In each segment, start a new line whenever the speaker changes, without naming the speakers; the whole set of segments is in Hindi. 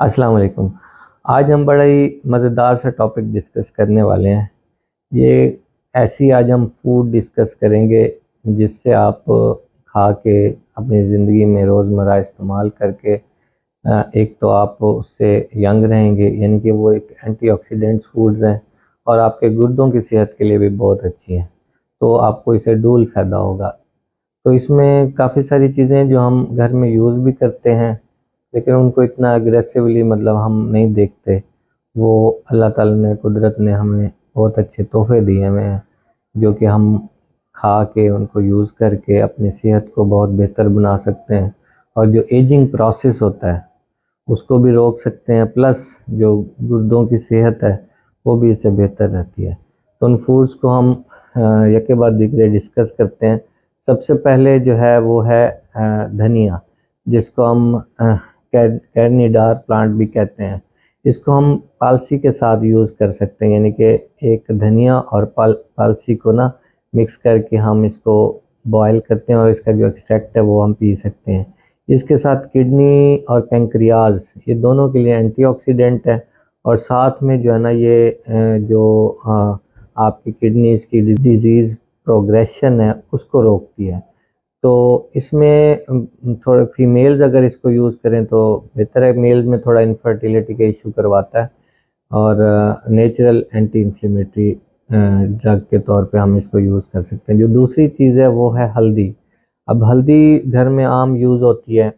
अस्सलाम वालेकुम। आज हम बड़ा ही मज़ेदार सा टॉपिक डिस्कस करने वाले हैं। ये ऐसी आज हम फूड डिस्कस करेंगे जिससे आप खा के अपनी ज़िंदगी में रोज़मर्रा इस्तेमाल करके एक तो आप उससे यंग रहेंगे, यानी कि वो एक एंटीऑक्सीडेंट्स फूड्स हैं और आपके गुर्दों की सेहत के लिए भी बहुत अच्छी हैं, तो आपको इससे डबल फ़ायदा होगा। तो इसमें काफ़ी सारी चीज़ें हैं जो हम घर में यूज़ भी करते हैं, लेकिन उनको इतना एग्रेसिवली मतलब हम नहीं देखते। वो अल्लाह ताला ने, कुदरत ने हमें बहुत अच्छे तोहफ़े दिए हुए हैं, जो कि हम खा के उनको यूज़ करके अपनी सेहत को बहुत बेहतर बना सकते हैं और जो एजिंग प्रोसेस होता है उसको भी रोक सकते हैं, प्लस जो गुर्दों की सेहत है वो भी इससे बेहतर रहती है। तो उन फूड्स को हम एक के बाद दूसरे डिस्कस करते हैं। सबसे पहले जो है वो है धनिया, जिसको हम कैनिडार प्लांट भी कहते हैं। इसको हम पालसी के साथ यूज़ कर सकते हैं, यानी कि एक धनिया और पालसी को ना मिक्स करके हम इसको बॉयल करते हैं और इसका जो एक्सट्रैक्ट है वो हम पी सकते हैं। इसके साथ किडनी और पेंक्रियाज, ये दोनों के लिए एंटीऑक्सीडेंट है और साथ में जो है ना ये आपकी किडनीज़ की डिजीज़ प्रोग्रेशन है उसको रोकती है। तो इसमें थोड़े फीमेल्स अगर इसको यूज़ करें तो बेहतर है। मेल्स में थोड़ा इनफर्टिलिटी का इशू करवाता है और नेचुरल एंटी इन्फ्लेमेटरी ड्रग के तौर पे हम इसको यूज़ कर सकते हैं। जो दूसरी चीज़ है वो है हल्दी। अब हल्दी घर में आम यूज़ होती है,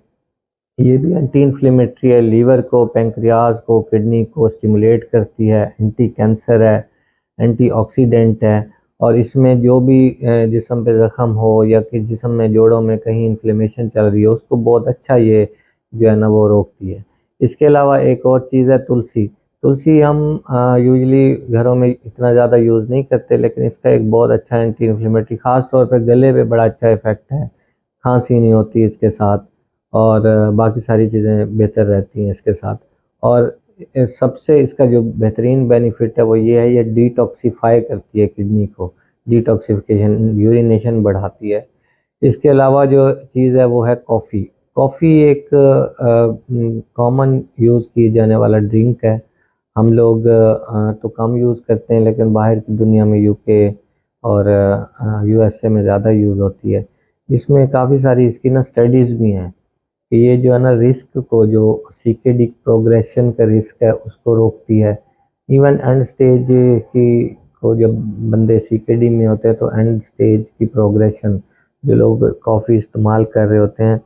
ये भी एंटी इन्फ्लेमेटरी है, लीवर को, पेंक्रियाज को, किडनी को स्टिमुलेट करती है, एंटी कैंसर है, एंटीऑक्सीडेंट है। और इसमें जो भी जिस्म पे ज़ख़म हो या कि जिस्म में जोड़ों में कहीं इन्फ्लेमेशन चल रही है उसको बहुत अच्छा ये जो है ना वो रोकती है। इसके अलावा एक और चीज़ है तुलसी। तुलसी हम यूजुअली घरों में इतना ज़्यादा यूज़ नहीं करते, लेकिन इसका एक बहुत अच्छा एंटी इन्फ्लेमेटरी, ख़ास तौर पे गले पे बड़ा अच्छा इफ़ेक्ट है। खांसी नहीं होती इसके साथ और बाकी सारी चीज़ें बेहतर रहती हैं इसके साथ। और सबसे इसका जो बेहतरीन बेनिफिट है वो ये है, ये डिटॉक्सिफ़ाई करती है किडनी को, डिटॉक्सिफ़िकेशन, यूरिनेशन बढ़ाती है। इसके अलावा जो चीज़ है वो है कॉफ़ी। कॉफ़ी एक कॉमन यूज़ किए जाने वाला ड्रिंक है। हम लोग तो कम यूज़ करते हैं, लेकिन बाहर की दुनिया में यूके और यूएसए में ज़्यादा यूज़ होती है। इसमें काफ़ी सारी इसकी ना स्टडीज़ भी हैं कि ये जो है ना रिस्क को, जो सीकेडी प्रोग्रेशन का रिस्क है उसको रोकती है। इवन एंड स्टेज की को जब बंदे सीकेडी में होते हैं तो एंड स्टेज की प्रोग्रेशन, जो लोग कॉफ़ी इस्तेमाल कर रहे होते हैं,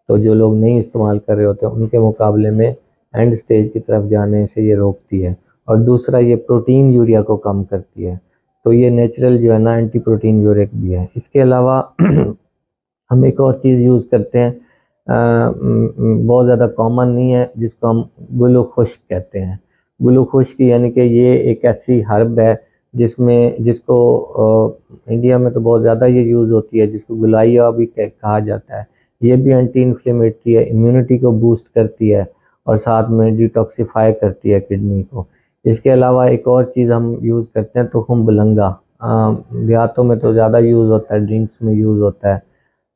तो जो लोग नहीं इस्तेमाल कर रहे होते हैं उनके मुकाबले में एंड स्टेज की तरफ जाने से ये रोकती है। और दूसरा, ये प्रोटीन यूरिया को कम करती है, तो ये नेचुरल जो है ना एंटी प्रोटीन यूरिक भी है। इसके अलावा हम एक और चीज़ यूज़ करते हैं, बहुत ज़्यादा कॉमन नहीं है, जिसको हम गुलू खुश्क कहते हैं। गुलू खुश्क यानी कि ये एक ऐसी हर्ब है जिसको इंडिया में तो बहुत ज़्यादा ये यूज़ होती है, जिसको गुलाइया भी कहा जाता है। ये भी एंटी इन्फ्लेमेटरी है, इम्यूनिटी को बूस्ट करती है और साथ में डिटॉक्सिफाई करती है किडनी को। इसके अलावा एक और चीज़ हम यूज़ करते हैं, तुखुम बुलंगा। देहातों में तो ज़्यादा यूज़ होता है, ड्रिंक्स में यूज़ होता है।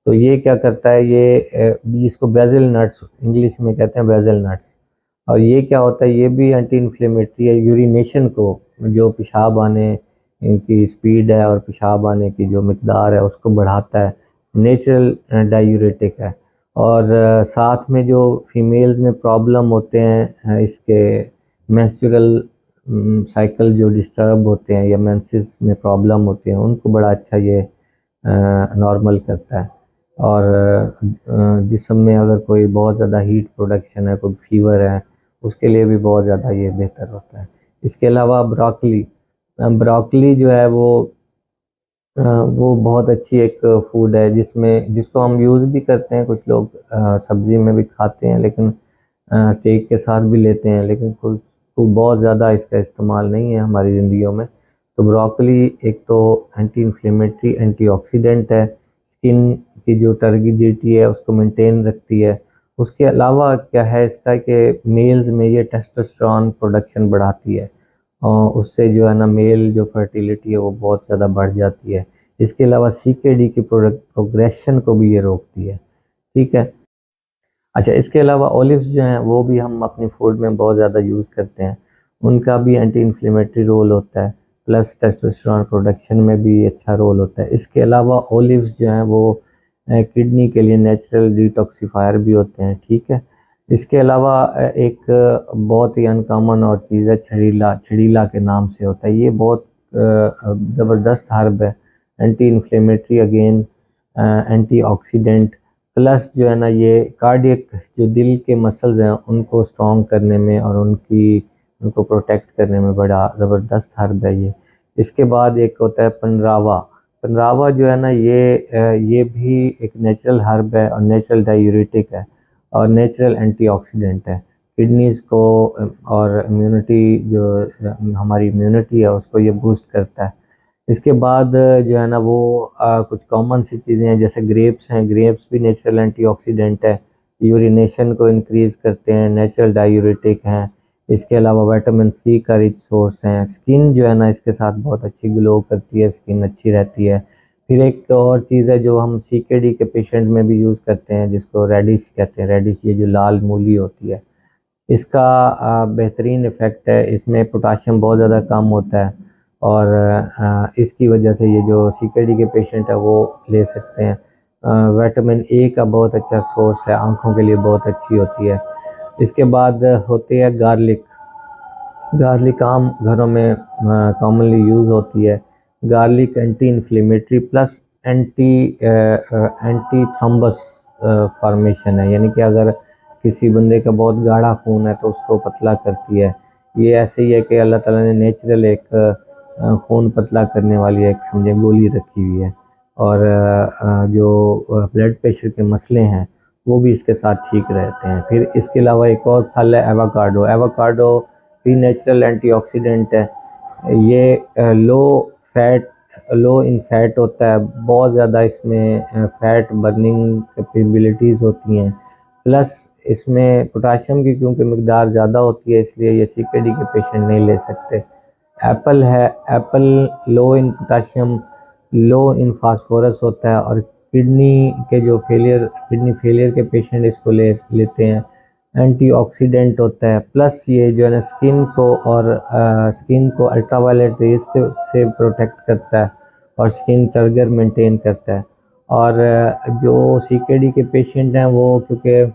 तो ये क्या करता है, ये इसको बेसिल नट्स इंग्लिश में कहते हैं, बेसिल नट्स। और ये क्या होता है, ये भी एंटी इन्फ्लेमेटरी है। यूरिनेशन को, जो पेशाब आने की स्पीड है और पेशाब आने की जो मिकदार है उसको बढ़ाता है। नेचुरल डायूरेटिक है। और साथ में जो फीमेल्स में प्रॉब्लम होते हैं, इसके मेंस्ट्रुअल साइकिल जो डिस्टर्ब होते हैं या मेंसेस में प्रॉब्लम होते हैं, उनको बड़ा अच्छा ये नॉर्मल करता है। और जिस्म में अगर कोई बहुत ज़्यादा हीट प्रोडक्शन है, कोई फीवर है, उसके लिए भी बहुत ज़्यादा ये बेहतर होता है। इसके अलावा ब्रोकली, ब्रोकली जो है वो बहुत अच्छी एक फूड है जिसको हम यूज़ भी करते हैं। कुछ लोग सब्ज़ी में भी खाते हैं, लेकिन शेक के साथ भी लेते हैं, लेकिन कुछ को बहुत ज़्यादा इसका इस्तेमाल नहीं है हमारी ज़िंदगियों में। तो ब्रोकली एक तो एंटी इन्फ्लेमेटरी, एंटीऑक्सीडेंट है, स्किन की जो टर्गिडिटी है उसको मेंटेन रखती है। उसके अलावा क्या है इसका कि मेल्स में ये टेस्टोस्टेरोन प्रोडक्शन बढ़ाती है और उससे जो है ना मेल जो फर्टिलिटी है वो बहुत ज़्यादा बढ़ जाती है। इसके अलावा सीकेडी की प्रोग्रेशन को भी ये रोकती है। ठीक है। अच्छा, इसके अलावा ओलिव्स जो हैं वो भी हम अपनी फूड में बहुत ज़्यादा यूज़ करते हैं, उनका भी एंटी इन्फ्लेमेटरी रोल होता है, प्लस टेस्टोस्टेरोन प्रोडक्शन में भी अच्छा रोल होता है। इसके अलावा ओलिव्स जो हैं वो किडनी के लिए नेचुरल डिटॉक्सिफायर भी होते हैं, ठीक है। इसके अलावा एक बहुत ही अनकॉमन और चीज़ है छड़ीला, छड़ीला के नाम से होता है। ये बहुत ज़बरदस्त हर्ब है, anti inflammatory again, antioxidant, plus जो है ना ये कार्डियक जो दिल के मसल्स हैं उनको स्ट्रॉन्ग करने में और उनको प्रोटेक्ट करने में बड़ा ज़बरदस्त हर्ब है ये। इसके बाद एक होता है पंडरावा। पंडरावा जो है ना ये भी एक नेचुरल हर्ब है और नेचुरल डायूरेटिक है और नेचुरल एंटीऑक्सीडेंट है। किडनीज़ को और इम्यूनिटी जो हमारी इम्यूनिटी है उसको ये बूस्ट करता है। इसके बाद जो है ना वो कुछ कॉमन सी चीज़ें हैं, जैसे ग्रेप्स हैं, ग्रेप्स भी नेचुरल एंटीऑक्सीडेंट है, यूरिनेशन को इंक्रीज़ करते हैं, नेचुरल डायूरेटिक हैं। इसके अलावा विटामिन सी का रिच सोर्स हैं। स्किन जो है ना इसके साथ बहुत अच्छी ग्लो करती है, स्किन अच्छी रहती है। फिर एक और चीज़ है जो हम सीकेडी के पेशेंट में भी यूज़ करते हैं, जिसको रेडिश कहते हैं। रेडिश ये जो लाल मूली होती है, इसका बेहतरीन इफ़ेक्ट है। इसमें पोटाशियम बहुत ज़्यादा कम होता है और इसकी वजह से ये जो सीकेडी के पेशेंट है वो ले सकते हैं। विटामिन ए का बहुत अच्छा सोर्स है, आँखों के लिए बहुत अच्छी होती है। इसके बाद होती है गार्लिक। गार्लिक आम घरों में कॉमनली यूज़ होती है। Garlic anti inflammatory plus anti thrombus formation है, यानी कि अगर किसी बंदे का बहुत गाढ़ा खून है तो उसको पतला करती है। ये ऐसे ही है कि अल्लाह ताला ने नेचुरल एक खून पतला करने वाली एक समझे गोली रखी हुई है। और जो ब्लड प्रेशर के मसले हैं वो भी इसके साथ ठीक रहते हैं। फिर इसके अलावा एक और फल है एवोकाडो। एवोकाडो भी नेचुरल एंटीऑक्सीडेंट है। ये लो इन फैट होता है, बहुत ज़्यादा इसमें फैट बर्निंग कैपेबिलिटीज़ होती हैं। प्लस इसमें पोटाशियम की क्योंकि मकदार ज़्यादा होती है, इसलिए ये सीकेडी के पेशेंट नहीं ले सकते। एप्पल है, एप्पल लो इन पोटाशियम, लो इन फास्फोरस होता है और किडनी फेलियर के पेशेंट इसको लेते हैं। एंटीऑक्सीडेंट होता है, प्लस ये जो है ना स्किन को अल्ट्रावायलेट रेज से प्रोटेक्ट करता है और स्किन टर्गर मेंटेन करता है। और जो सीकेडी के पेशेंट हैं वो क्योंकि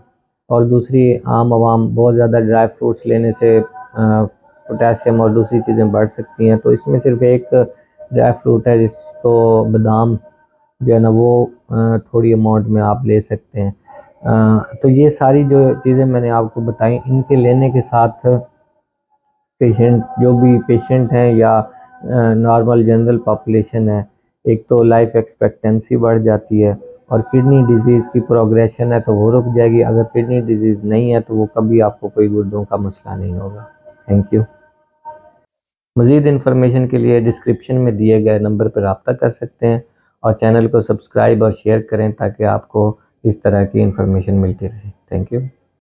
और दूसरी आम आवाम बहुत ज़्यादा ड्राई फ्रूट्स लेने से पोटेशियम और दूसरी चीज़ें बढ़ सकती हैं, तो इसमें सिर्फ एक ड्राई फ्रूट है जिसको बादाम जो है ना वो थोड़ी अमाउंट में आप ले सकते हैं। तो ये सारी जो चीज़ें मैंने आपको बताई, इनके लेने के साथ जो भी पेशेंट हैं या नॉर्मल जनरल पॉपुलेशन है, एक तो लाइफ एक्सपेक्टेंसी बढ़ जाती है और किडनी डिजीज़ की प्रोग्रेशन है तो वो रुक जाएगी। अगर किडनी डिजीज़ नहीं है तो वो कभी आपको कोई गुर्दों का मसला नहीं होगा। Thank you. मज़ीद इन्फॉर्मेशन के लिए डिस्क्रिप्शन में दिए गए नंबर पर रब्ता कर सकते हैं और चैनल को सब्सक्राइब और शेयर करें ताकि आपको इस तरह की इन्फॉर्मेशन मिलती रहे। Thank you.